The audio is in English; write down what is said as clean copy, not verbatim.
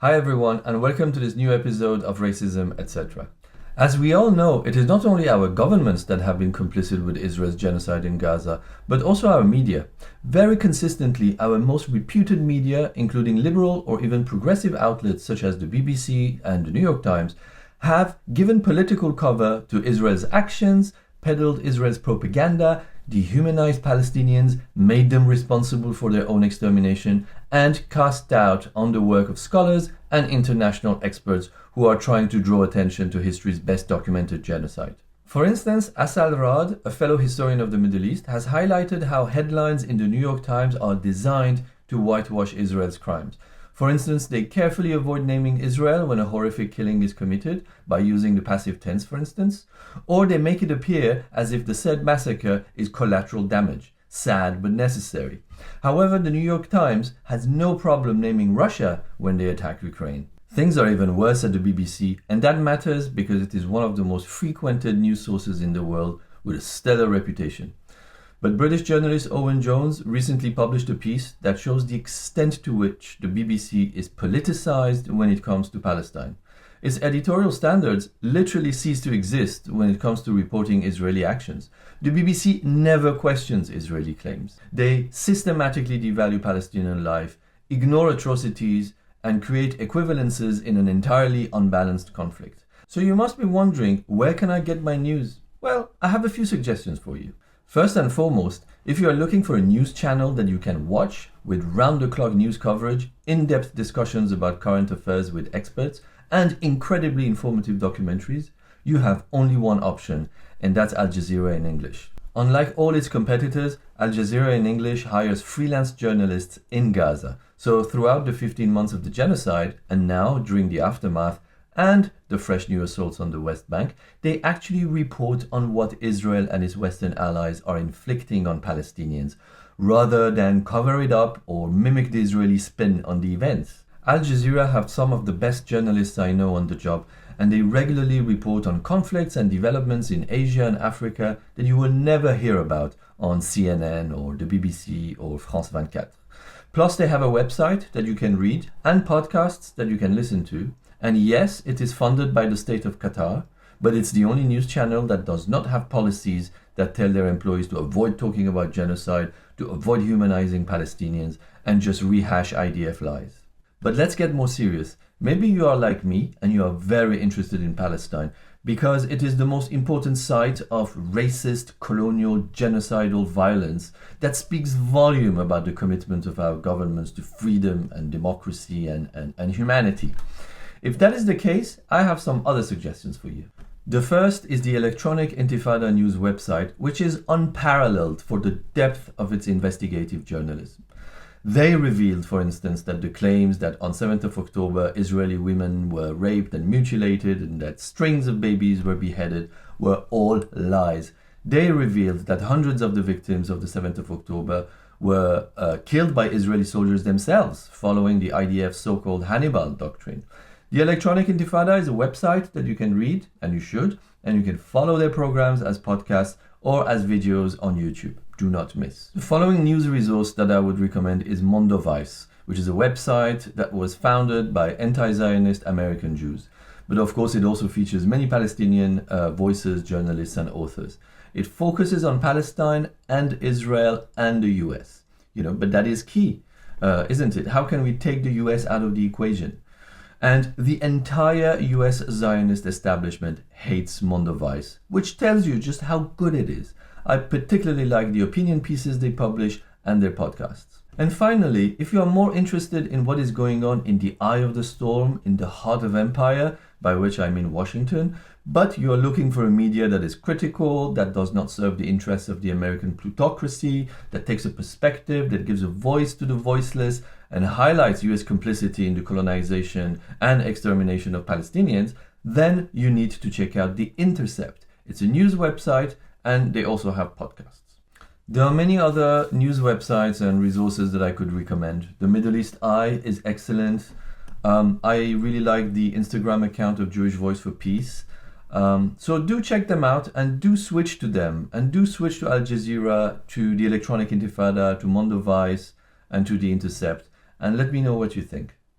Hi everyone, and welcome to this new episode of Racism, etc. As we all know, it is not only our governments that have been complicit with Israel's genocide in Gaza, but also our media. Very consistently, our most reputed media, including liberal or even progressive outlets such as the BBC and the New York Times, have given political cover to Israel's actions, peddled Israel's propaganda, dehumanized Palestinians, made them responsible for their own extermination, and cast doubt on the work of scholars and international experts who are trying to draw attention to history's best documented genocide. For instance, Asal Rad, a fellow historian of the Middle East, has highlighted how headlines in the New York Times are designed to whitewash Israel's crimes. For instance, they carefully avoid naming Israel when a horrific killing is committed, by using the passive tense, for instance, or they make it appear as if the said massacre is collateral damage, sad but necessary. However, the New York Times has no problem naming Russia when they attack Ukraine. Things are even worse at the BBC, and that matters because it is one of the most frequented news sources in the world with a stellar reputation. But British journalist Owen Jones recently published a piece that shows the extent to which the BBC is politicized when it comes to Palestine. Its editorial standards literally cease to exist when it comes to reporting Israeli actions. The BBC never questions Israeli claims. They systematically devalue Palestinian life, ignore atrocities, and create equivalences in an entirely unbalanced conflict. So you must be wondering, where can I get my news? Well, I have a few suggestions for you. First and foremost, if you are looking for a news channel that you can watch with round-the-clock news coverage, in-depth discussions about current affairs with experts, and incredibly informative documentaries, you have only one option, and that's Al Jazeera in English. Unlike all its competitors, Al Jazeera in English hires freelance journalists in Gaza. So throughout the 15 months of the genocide, and now during the aftermath, and the fresh new assaults on the West Bank, they actually report on what Israel and its Western allies are inflicting on Palestinians, rather than cover it up or mimic the Israeli spin on the events. Al Jazeera have some of the best journalists I know on the job, and they regularly report on conflicts and developments in Asia and Africa that you will never hear about on CNN or the BBC or France 24. Plus, they have a website that you can read and podcasts that you can listen to. And yes, it is funded by the state of Qatar, but it's the only news channel that does not have policies that tell their employees to avoid talking about genocide, to avoid humanizing Palestinians, and just rehash IDF lies. But let's get more serious. Maybe you are like me and you are very interested in Palestine because it is the most important site of racist, colonial, genocidal violence that speaks volume about the commitment of our governments to freedom and democracy and humanity. If that is the case, I have some other suggestions for you. The first is the Electronic Intifada News website, which is unparalleled for the depth of its investigative journalism. They revealed, for instance, that the claims that on 7th of October Israeli women were raped and mutilated and that strings of babies were beheaded were all lies. They revealed that hundreds of the victims of the 7th of October were killed by Israeli soldiers themselves, following the IDF's so-called Hannibal doctrine. The Electronic Intifada is a website that you can read, and you should, and you can follow their programs as podcasts or as videos on YouTube. Do not miss. The following news resource that I would recommend is Mondovice, which is a website that was founded by anti-Zionist American Jews. But of course, it also features many Palestinian voices, journalists, and authors. It focuses on Palestine and Israel and the US. But that is key, isn't it? How can we take the US out of the equation? And the entire US Zionist establishment hates Mondovice, which tells you just how good it is. I particularly like the opinion pieces they publish and their podcasts. And finally, if you are more interested in what is going on in the eye of the storm, in the heart of empire, by which I mean Washington, but you are looking for a media that is critical, that does not serve the interests of the American plutocracy, that takes a perspective, that gives a voice to the voiceless, and highlights US complicity in the colonization and extermination of Palestinians, then you need to check out The Intercept. It's a news website, and they also have podcasts. There are many other news websites and resources that I could recommend. The Middle East Eye is excellent. I really like the Instagram account of Jewish Voice for Peace. So do check them out and do switch to them. And do switch to Al Jazeera, to the Electronic Intifada, to Mondovice, and to The Intercept. And let me know what you think.